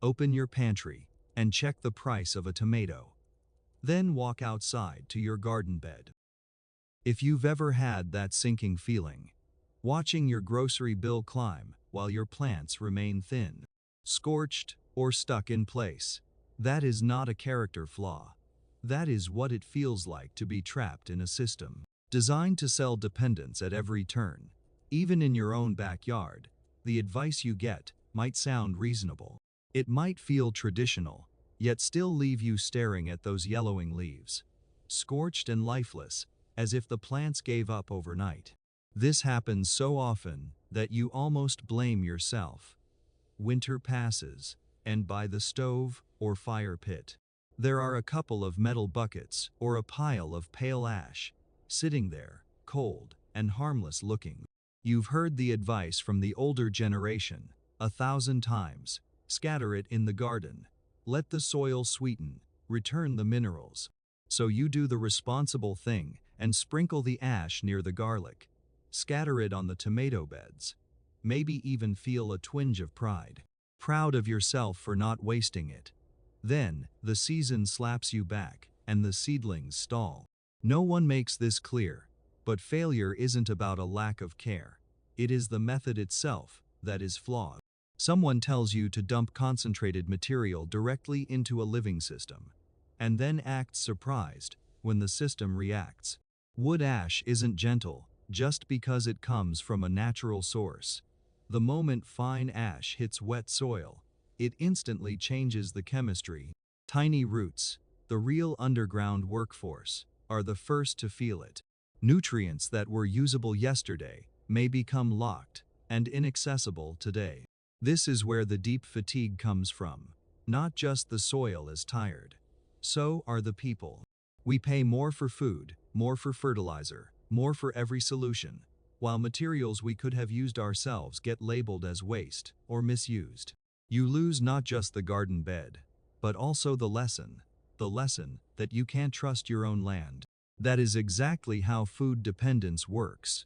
Open your pantry and check the price of a tomato. Then walk outside to your garden bed. If you've ever had that sinking feeling, watching your grocery bill climb while your plants remain thin, scorched, or stuck in place, that is not a character flaw. That is what it feels like to be trapped in a system designed to sell dependence at every turn. Even in your own backyard, the advice you get might sound reasonable. It might feel traditional, yet still leave you staring at those yellowing leaves, scorched and lifeless, as if the plants gave up overnight. This happens so often that you almost blame yourself. Winter passes, and by the stove or fire pit, there are a couple of metal buckets or a pile of pale ash, sitting there, cold and harmless looking. You've heard the advice from the older generation 1,000 times: scatter it in the garden, let the soil sweeten, return the minerals. So you do the responsible thing and sprinkle the ash near the garlic, scatter it on the tomato beds, maybe even feel a twinge of pride, proud of yourself for not wasting it. Then, the season slaps you back, and the seedlings stall. No one makes this clear, but failure isn't about a lack of care. It is the method itself that is flawed. Someone tells you to dump concentrated material directly into a living system, and then acts surprised when the system reacts. Wood ash isn't gentle just because it comes from a natural source. The moment fine ash hits wet soil, it instantly changes the chemistry. Tiny roots, the real underground workforce, are the first to feel it. Nutrients that were usable yesterday may become locked and inaccessible today. This is where the deep fatigue comes from. Not just the soil is tired. So are the people. We pay more for food, more for fertilizer, more for every solution, while materials we could have used ourselves get labeled as waste or misused. You lose not just the garden bed, but also the lesson that you can't trust your own land. That is exactly how food dependence works.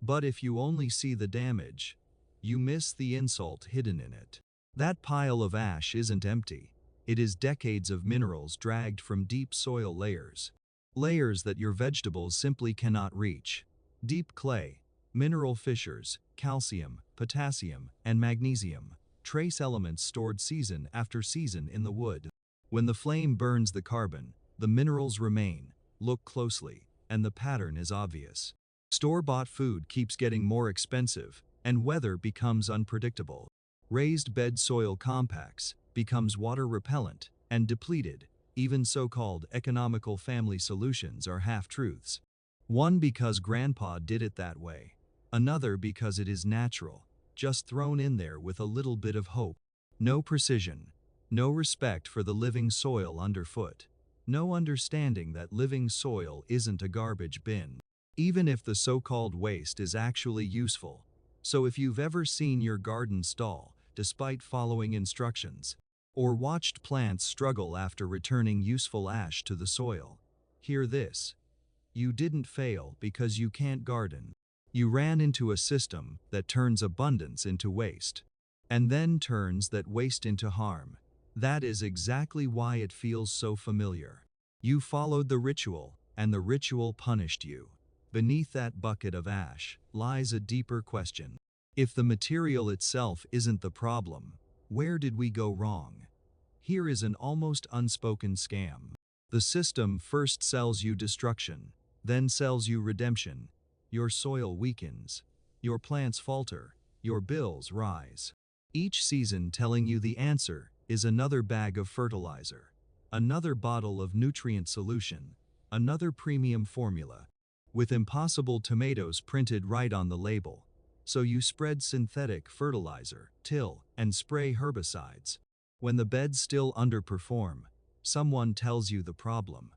But if you only see the damage, you miss the insult hidden in it. That pile of ash isn't empty. It is decades of minerals dragged from deep soil layers. Layers that your vegetables simply cannot reach. Deep clay, mineral fissures, calcium, potassium, and magnesium, trace elements stored season after season in the wood. When the flame burns the carbon, the minerals remain. Look closely, and the pattern is obvious. Store-bought food keeps getting more expensive, and weather becomes unpredictable. Raised bed soil compacts, becomes water repellent, and depleted. Even so-called economical family solutions are half-truths. One because grandpa did it that way. Another because it is natural, just thrown in there with a little bit of hope. No precision, no respect for the living soil underfoot. No understanding that living soil isn't a garbage bin, even if the so-called waste is actually useful. So if you've ever seen your garden stall, despite following instructions, or watched plants struggle after returning useful ash to the soil, hear this. You didn't fail because you can't garden. You ran into a system that turns abundance into waste, and then turns that waste into harm. That is exactly why it feels so familiar. You followed the ritual, and the ritual punished you. Beneath that bucket of ash lies a deeper question. If the material itself isn't the problem, where did we go wrong? Here is an almost unspoken scam. The system first sells you destruction, then sells you redemption. Your soil weakens, your plants falter, your bills rise. Each season telling you the answer is another bag of fertilizer, another bottle of nutrient solution, another premium formula, with impossible tomatoes printed right on the label. So you spread synthetic fertilizer, till, and spray herbicides. When the beds still underperform, someone tells you the problem.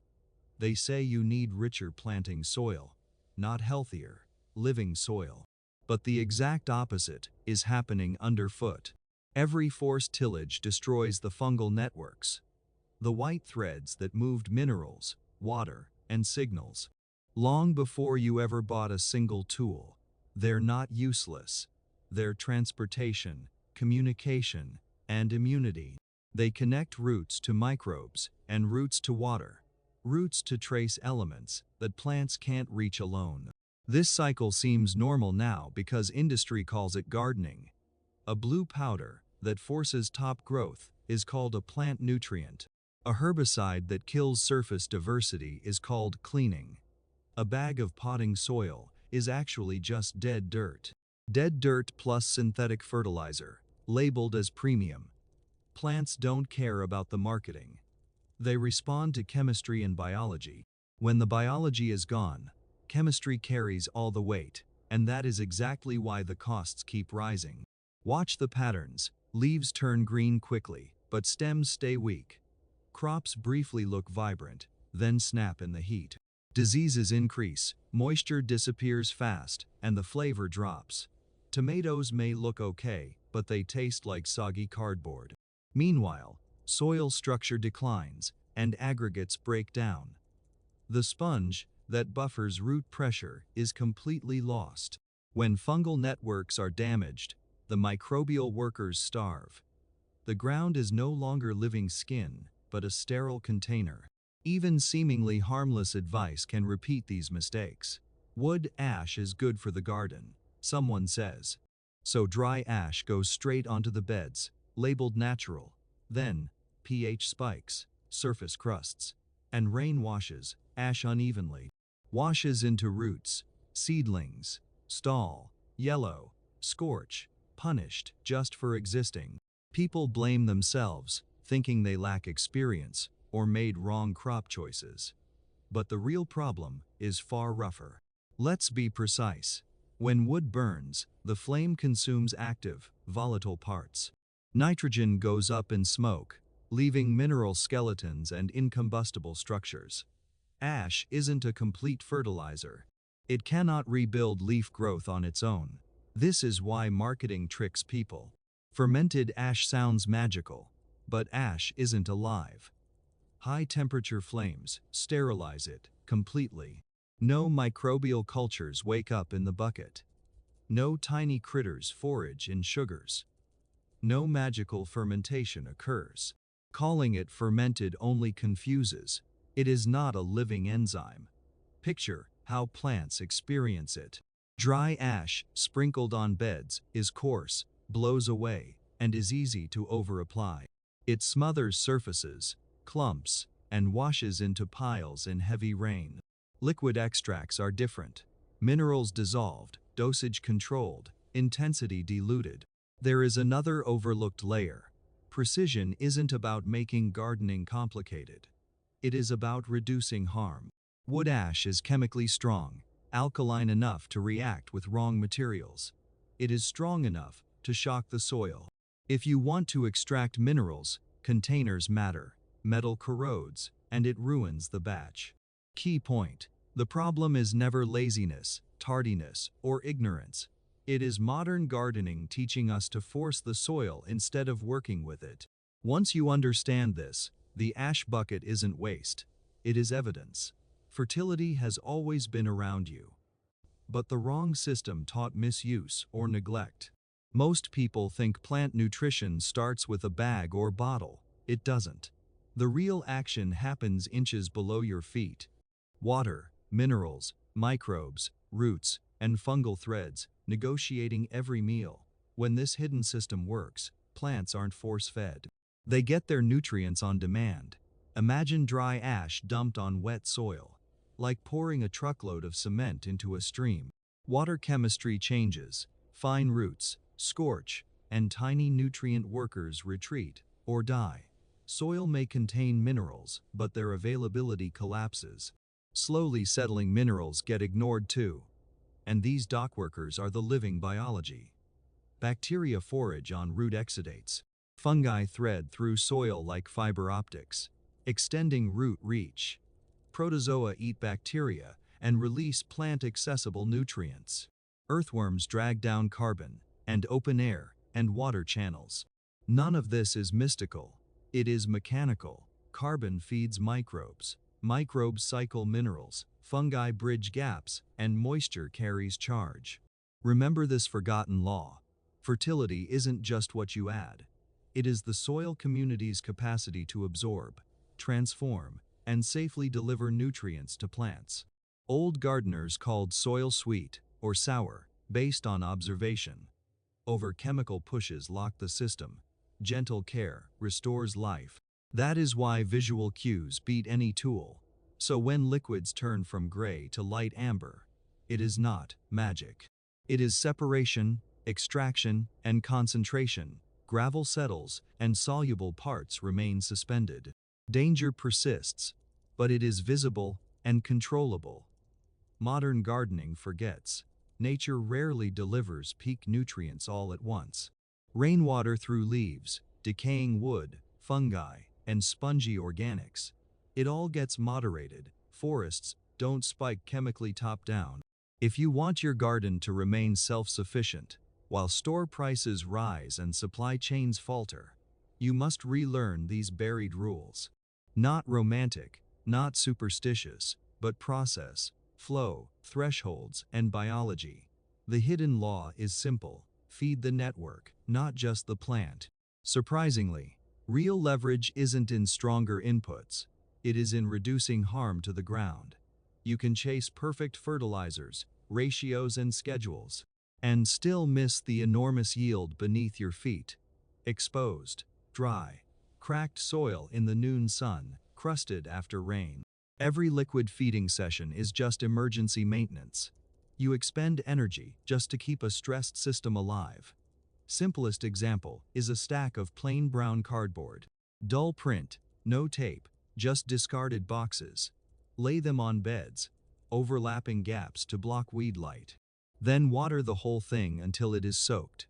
They say you need richer planting soil, not healthier, living soil. But the exact opposite is happening underfoot. Every forced tillage destroys the fungal networks, the white threads that moved minerals, water, and signals. Long before you ever bought a single tool, they're not useless. They're transportation, communication, and immunity. They connect roots to microbes and roots to water, roots to trace elements that plants can't reach alone. This cycle seems normal now because industry calls it gardening. A blue powder that forces top growth is called a plant nutrient. A herbicide that kills surface diversity is called cleaning. A bag of potting soil is actually just dead dirt. Dead dirt plus synthetic fertilizer, labeled as premium. Plants don't care about the marketing. They respond to chemistry and biology. When the biology is gone, chemistry carries all the weight, and that is exactly why the costs keep rising. Watch the patterns. Leaves turn green quickly, but stems stay weak. Crops briefly look vibrant, then snap in the heat. Diseases increase, moisture disappears fast, and the flavor drops. Tomatoes may look okay, but they taste like soggy cardboard. Meanwhile, soil structure declines, and aggregates break down. The sponge that buffers root pressure is completely lost. When fungal networks are damaged, the microbial workers starve. The ground is no longer living skin, but a sterile container. Even seemingly harmless advice can repeat these mistakes. Wood ash is good for the garden, someone says. So dry ash goes straight onto the beds, labeled natural. Then, pH spikes, surface crusts, and rain washes ash unevenly. Washes into roots, seedlings, stall, yellow, scorch, punished just for existing. People blame themselves, thinking they lack experience or made wrong crop choices. But the real problem is far rougher. Let's be precise. When wood burns, the flame consumes active, volatile parts. Nitrogen goes up in smoke, leaving mineral skeletons and incombustible structures. Ash isn't a complete fertilizer. It cannot rebuild leaf growth on its own. This is why marketing tricks people. Fermented ash sounds magical, but ash isn't alive. High-temperature flames sterilize it completely. No microbial cultures wake up in the bucket. No tiny critters forage in sugars. No magical fermentation occurs. Calling it fermented only confuses. It is not a living enzyme. Picture how plants experience it. Dry ash sprinkled on beds is coarse, blows away, and is easy to over-apply. It smothers surfaces, clumps, and washes into piles in heavy rain. Liquid extracts are different. Minerals dissolved, dosage controlled, intensity diluted. There is another overlooked layer. Precision isn't about making gardening complicated. It is about reducing harm. Wood ash is chemically strong, alkaline enough to react with wrong materials. It is strong enough to shock the soil. If you want to extract minerals, containers matter. Metal corrodes, and it ruins the batch. Key point: the problem is never laziness, tardiness, or ignorance. It is modern gardening teaching us to force the soil instead of working with it. Once you understand this, the ash bucket isn't waste. It is evidence. Fertility has always been around you. But the wrong system taught misuse or neglect. Most people think plant nutrition starts with a bag or bottle. It doesn't. The real action happens inches below your feet. Water, minerals, microbes, roots, and fungal threads, negotiating every meal. When this hidden system works, plants aren't force-fed. They get their nutrients on demand. Imagine dry ash dumped on wet soil, like pouring a truckload of cement into a stream. Water chemistry changes. Fine roots, scorch, and tiny nutrient workers retreat or die. Soil may contain minerals, but their availability collapses. Slowly settling minerals get ignored too. And these dock workers are the living biology. Bacteria forage on root exudates. Fungi thread through soil like fiber optics, extending root reach. Protozoa eat bacteria and release plant-accessible nutrients. Earthworms drag down carbon and open air and water channels. None of this is mystical. It is mechanical. Carbon feeds microbes. Microbes cycle minerals. Fungi bridge gaps, and moisture carries charge. Remember this forgotten law. Fertility isn't just what you add. It is the soil community's capacity to absorb, transform, and safely deliver nutrients to plants. Old gardeners called soil sweet or sour, based on observation. Over chemical pushes lock the system. Gentle care restores life. That is why visual cues beat any tool. So when liquids turn from gray to light amber, it is not magic. It is separation, extraction, and concentration. Gravel settles, and soluble parts remain suspended. Danger persists, but it is visible and controllable. Modern gardening forgets. Nature rarely delivers peak nutrients all at once. Rainwater through leaves, decaying wood, fungi, and spongy organics. It all gets moderated. Forests don't spike chemically top down. If you want your garden to remain self-sufficient, while store prices rise and supply chains falter, you must relearn these buried rules. Not romantic, not superstitious, but process, flow, thresholds, and biology. The hidden law is simple: feed the network, not just the plant. Surprisingly, real leverage isn't in stronger inputs, it is in reducing harm to the ground. You can chase perfect fertilizers, ratios, and schedules, and still miss the enormous yield beneath your feet. Exposed, dry, cracked soil in the noon sun, crusted after rain. Every liquid feeding session is just emergency maintenance. You expend energy just to keep a stressed system alive. Simplest example is a stack of plain brown cardboard. Dull print, no tape, just discarded boxes. Lay them on beds, overlapping gaps to block weed light. Then water the whole thing until it is soaked.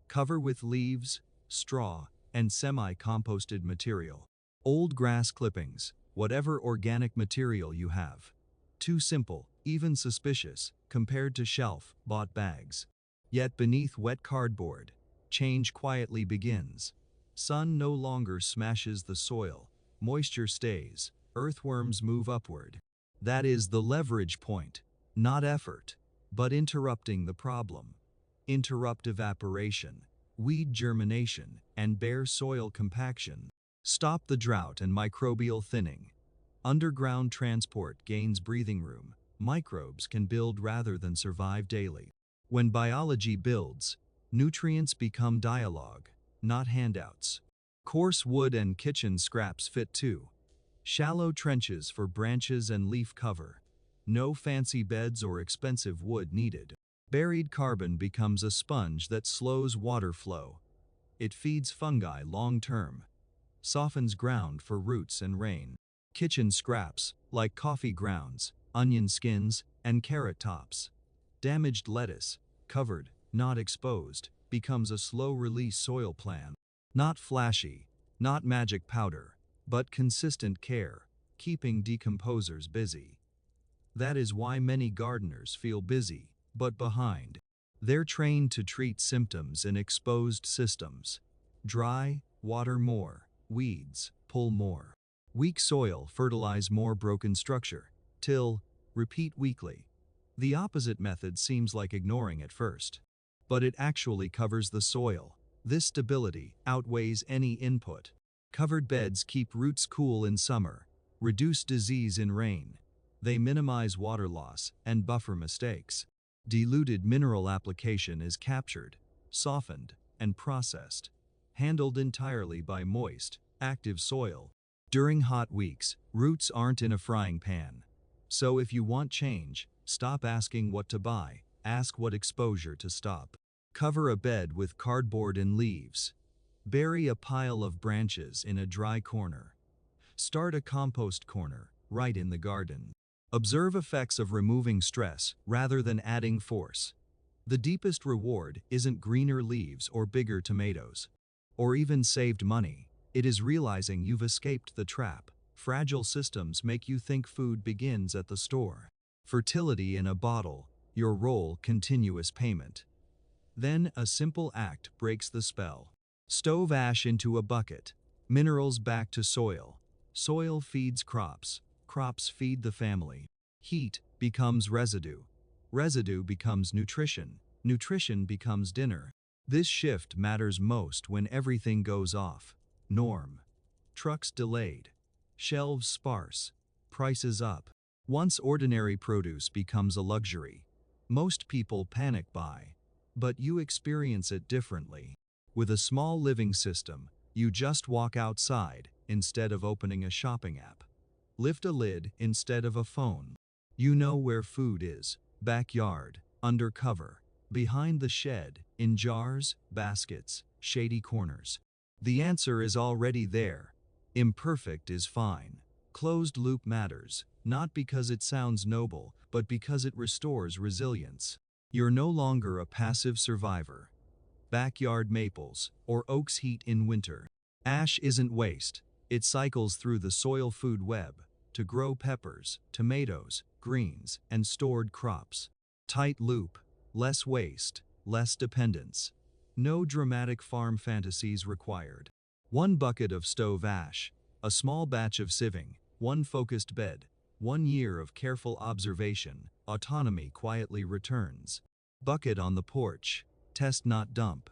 Cover with leaves, straw, and semi-composted material. Old grass clippings, whatever organic material you have. Too simple, even suspicious, compared to shelf-bought bags. Yet beneath wet cardboard, change quietly begins. Sun no longer smashes the soil, moisture stays, earthworms move upward. That is the leverage point, not effort, but interrupting the problem. Interrupt evaporation, weed germination, and bare soil compaction. Stop the drought and microbial thinning. Underground transport gains breathing room. Microbes can build rather than survive daily. When biology builds, nutrients become dialogue, not handouts. Coarse wood and kitchen scraps fit too. Shallow trenches for branches and leaf cover. No fancy beds or expensive wood needed. Buried carbon becomes a sponge that slows water flow. It feeds fungi long-term, softens ground for roots and rain. Kitchen scraps, like coffee grounds, onion skins, and carrot tops. Damaged lettuce, covered, not exposed, becomes a slow-release soil plan. Not flashy, not magic powder, but consistent care, keeping decomposers busy. That is why many gardeners feel busy, but behind. They're trained to treat symptoms in exposed systems. Dry, water more. Weeds, pull more. Weak soil, fertilize more. Broken structure, till, repeat weekly. The opposite method seems like ignoring at first, but it actually covers the soil. This stability outweighs any input. Covered beds keep roots cool in summer, reduce disease in rain. They minimize water loss and buffer mistakes. Diluted mineral application is captured, softened, and processed, handled entirely by moist, active soil. During hot weeks, roots aren't in a frying pan. So if you want change, stop asking what to buy, ask what exposure to stop. Cover a bed with cardboard and leaves. Bury a pile of branches in a dry corner. Start a compost corner, right in the garden. Observe effects of removing stress rather than adding force. The deepest reward isn't greener leaves or bigger tomatoes, or even saved money. It is realizing you've escaped the trap. Fragile systems make you think food begins at the store. Fertility in a bottle, your role continuous payment. Then a simple act breaks the spell. Stove ash into a bucket, minerals back to soil. Soil feeds crops, crops feed the family. Heat becomes residue, residue becomes nutrition, nutrition becomes dinner. This shift matters most when everything goes off. Norm. Trucks delayed. Shelves sparse. Prices up. Once ordinary produce becomes a luxury, most people panic buy. But you experience it differently. With a small living system, you just walk outside instead of opening a shopping app. Lift a lid instead of a phone. You know where food is: backyard, under cover, behind the shed, in jars, baskets, shady corners. The answer is already there. Imperfect is fine. Closed loop matters, not because it sounds noble, but because it restores resilience. You're no longer a passive survivor. Backyard maples, or oaks heat in winter. Ash isn't waste. It cycles through the soil food web to grow peppers, tomatoes, greens, and stored crops. Tight loop, less waste, less dependence. No dramatic farm fantasies required. One bucket of stove ash, a small batch of sieving, one focused bed, 1 year of careful observation, autonomy quietly returns. Bucket on the porch, test not dump.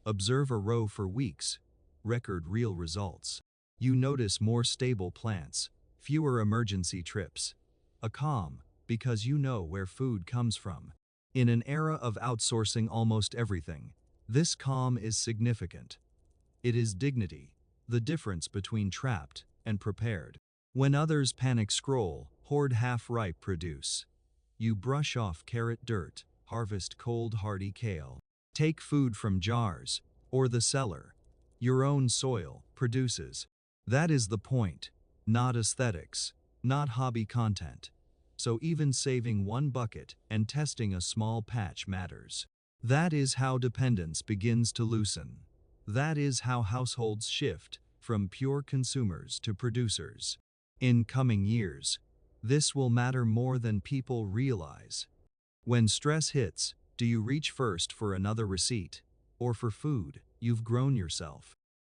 Observe a row for weeks, record real results. You notice more stable plants, fewer emergency trips. A calm, because you know where food comes from. In an era of outsourcing almost everything, this calm is significant. It is dignity, the difference between trapped and prepared. When others panic scroll, hoard half-ripe produce. You brush off carrot dirt, harvest cold hardy kale. Take food from jars, or the cellar. Your own soil produces. That is the point, not aesthetics, not hobby content. So even saving one bucket and testing a small patch matters. That is how dependence begins to loosen. That is how households shift from pure consumers to producers. In coming years, this will matter more than people realize. When stress hits, do you reach first for another receipt, or for food you've grown yourself?